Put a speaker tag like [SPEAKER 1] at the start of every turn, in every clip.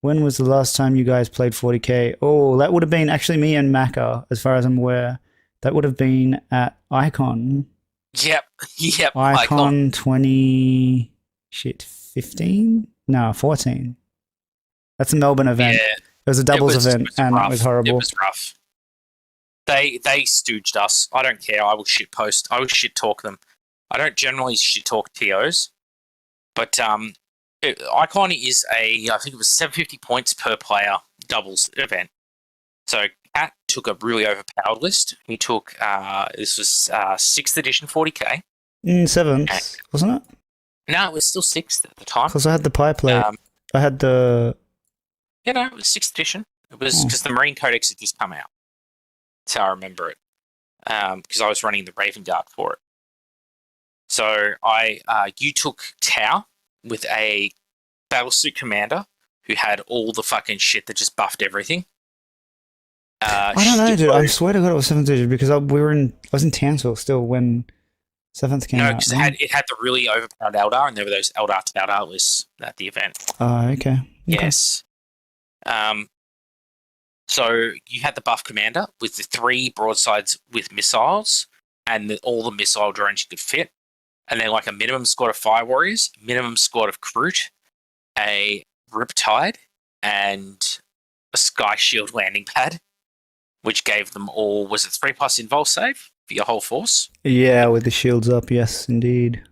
[SPEAKER 1] When was the last time you guys played 40k? Oh, that would have been actually me and Macca, as far as I'm aware. That would have been at Icon.
[SPEAKER 2] Yep, yep, Icon.
[SPEAKER 1] Icon 20 shit 15? No, 14. That's a Melbourne event.
[SPEAKER 2] Yeah,
[SPEAKER 1] It was a doubles
[SPEAKER 2] it
[SPEAKER 1] event
[SPEAKER 2] was
[SPEAKER 1] and it was
[SPEAKER 2] rough. It
[SPEAKER 1] horrible.
[SPEAKER 2] was rough. They stooged us. I don't care. I will shit post. I will shit talk them. I don't generally shit talk TOs, but Icon is I think it was 750 points per player doubles event. So Cat took a really overpowered list. He took this was 6th edition 40k.
[SPEAKER 1] Seventh, wasn't it?
[SPEAKER 2] No, it was still 6th at the time.
[SPEAKER 1] Because I had the pie plate. I had the.
[SPEAKER 2] No, it was 6th edition. It was because the Marine Codex had just come out. That's how I remember it. Because I was running the Raven Guard for it. So you took Tau with a battlesuit commander who had all the fucking shit that just buffed everything.
[SPEAKER 1] I don't know, dude. I swear to God, it was 7th edition because I was in Townsville still when 7th came out.
[SPEAKER 2] No, because it had the really overpowered Eldar, and there were those Eldar to Eldar lists at the event.
[SPEAKER 1] Oh, okay.
[SPEAKER 2] Yes. So you had the buff commander with the 3 broadsides with missiles and all the missile drones you could fit. And then like a minimum squad of Fire Warriors, minimum squad of Kroot, a Riptide, and a Sky Shield landing pad, which gave them all, was it 3+ invul save for your whole force?
[SPEAKER 1] Yeah, with the shields up, yes, indeed.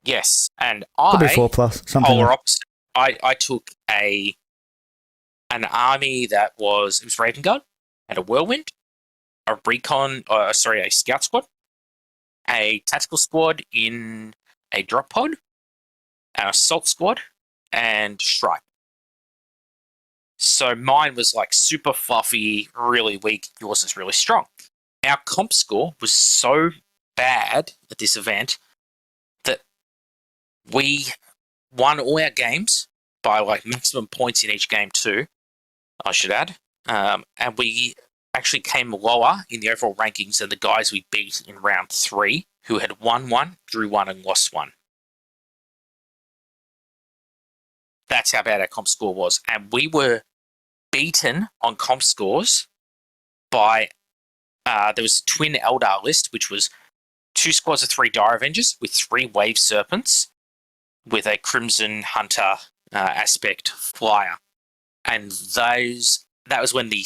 [SPEAKER 2] Yes, and
[SPEAKER 1] Probably 4+, something
[SPEAKER 2] polar
[SPEAKER 1] like.
[SPEAKER 2] opposite. I took an army that was Raven Guard, and a Whirlwind, a scout squad, a tactical squad in a drop pod, an assault squad, and strike. So mine was like super fluffy, really weak. Yours is really strong. Our comp score was so bad at this event that we won all our games by like maximum points in each game too, I should add. And we actually came lower in the overall rankings than the guys we beat in round 3, who had won 1, drew 1, and lost 1. That's how bad our comp score was. And we were beaten on comp scores by, there was a twin Eldar list, which was 2 squads of 3 Dire Avengers with 3 Wave Serpents with a Crimson Hunter aspect flyer. And that was when the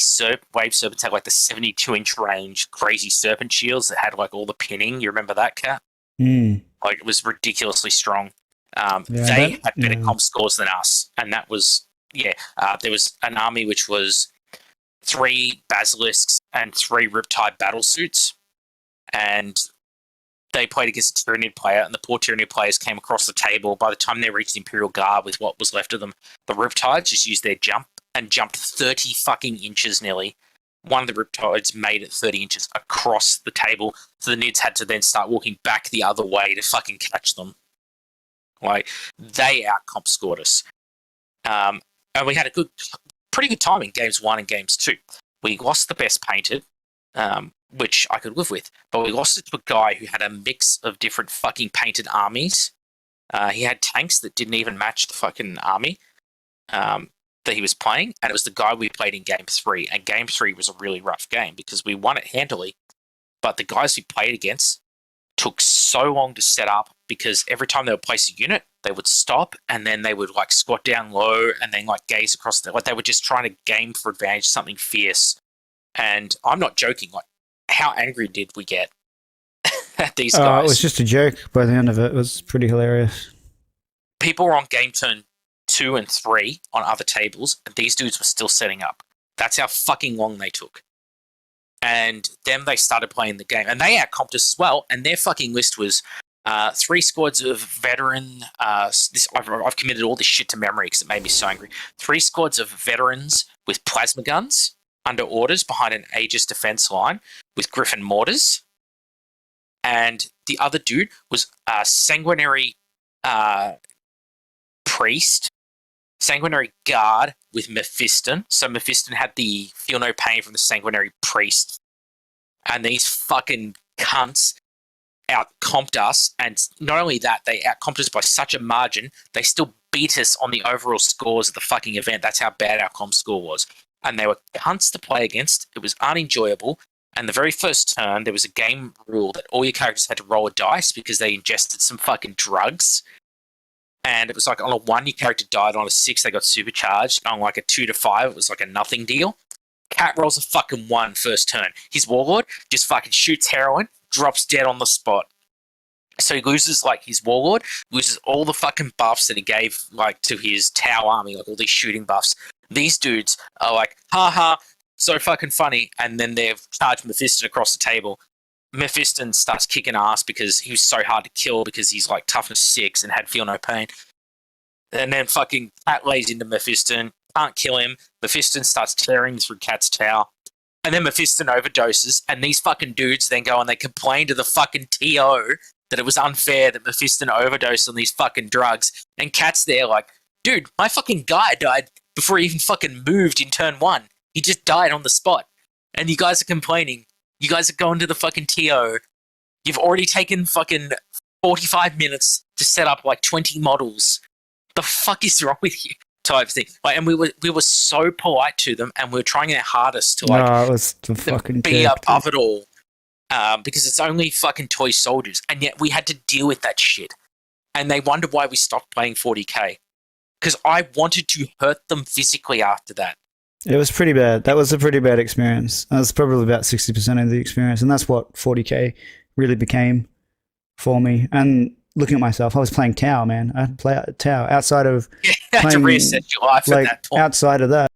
[SPEAKER 2] Wave Serpents had like the 72-inch range crazy serpent shields that had like all the pinning. You remember that, Cat? Like it was ridiculously strong. They had better comp scores than us, and that was there was an army which was 3 basilisks and 3 riptide battle suits, and they played against a Tyranid player, and the poor Tyranid players came across the table. By the time they reached the Imperial Guard with what was left of them, the riptides just used their jump and jumped 30 fucking inches nearly. One of the riptides made it 30 inches across the table, so the Nids had to then start walking back the other way to fucking catch them. Like, they out-comp scored us. And we had a pretty good time in games 1 and games 2. We lost the best painted, which I could live with, but we lost it to a guy who had a mix of different fucking painted armies. He had tanks that didn't even match the fucking army that he was playing, and it was the guy we played in game 3, and game 3 was a really rough game because we won it handily, but the guys we played against took so long to set up because every time they would place a unit, they would stop and then they would like squat down low and then like gaze across like they were just trying to game for advantage, something fierce. And I'm not joking, like how angry did we get at these guys?
[SPEAKER 1] It was just a joke by the end of it. It was pretty hilarious.
[SPEAKER 2] People were on game turn 2 and 3 on other tables, and these dudes were still setting up. That's how fucking long they took. And then they started playing the game, and they outcomped us as well. And their fucking list was 3 squads of veteran. I've committed all this shit to memory because it made me so angry. 3 squads of veterans with plasma guns under orders behind an Aegis defense line with Griffin mortars. And the other dude was a sanguinary priest, sanguinary guard with Mephiston. So Mephiston had the feel no pain from the sanguinary priest. And these fucking cunts out-comped us. And not only that, they out-comped us by such a margin, they still beat us on the overall scores of the fucking event. That's how bad our comp score was. And they were cunts to play against. It was unenjoyable. And the very first turn, there was a game rule that all your characters had to roll a dice because they ingested some fucking drugs. And it was like on a 1, your character died. On a 6, they got supercharged. On like a 2 to 5, it was like a nothing deal. Cat rolls a fucking 1 first turn. His warlord just fucking shoots heroin, drops dead on the spot. So he loses like his warlord, loses all the fucking buffs that he gave like to his Tau army, like all these shooting buffs. These dudes are like, haha, so fucking funny. And then they've charged Mephiston across the table. Mephiston starts kicking ass because he was so hard to kill because he's like toughness 6 and had feel no pain. And then fucking Cat lays into Mephiston, can't kill him. Mephiston starts tearing through Cat's Tau. And then Mephiston overdoses, and these fucking dudes then go and they complain to the fucking TO that it was unfair that Mephiston overdosed on these fucking drugs. And Cat's there like, dude, my fucking guy died before he even fucking moved in turn 1. He just died on the spot. And you guys are complaining. You guys are going to the fucking TO. You've already taken fucking 45 minutes to set up like 20 models. The fuck is wrong with you? Type thing. Like, and we were so polite to them, and we were trying our hardest to like
[SPEAKER 1] No, it was the fucking
[SPEAKER 2] be above it all. Because it's only fucking toy soldiers, and yet we had to deal with that shit. And they wondered why we stopped playing 40k. Because I wanted to hurt them physically after that.
[SPEAKER 1] It was pretty bad. That was a pretty bad experience. That was probably about 60% of the experience, and that's what 40k really became for me. And looking at myself, I was playing Tau, man. I had to play Tau outside of
[SPEAKER 2] You had to
[SPEAKER 1] playing,
[SPEAKER 2] reassess your life
[SPEAKER 1] like,
[SPEAKER 2] at that point.
[SPEAKER 1] outside of that.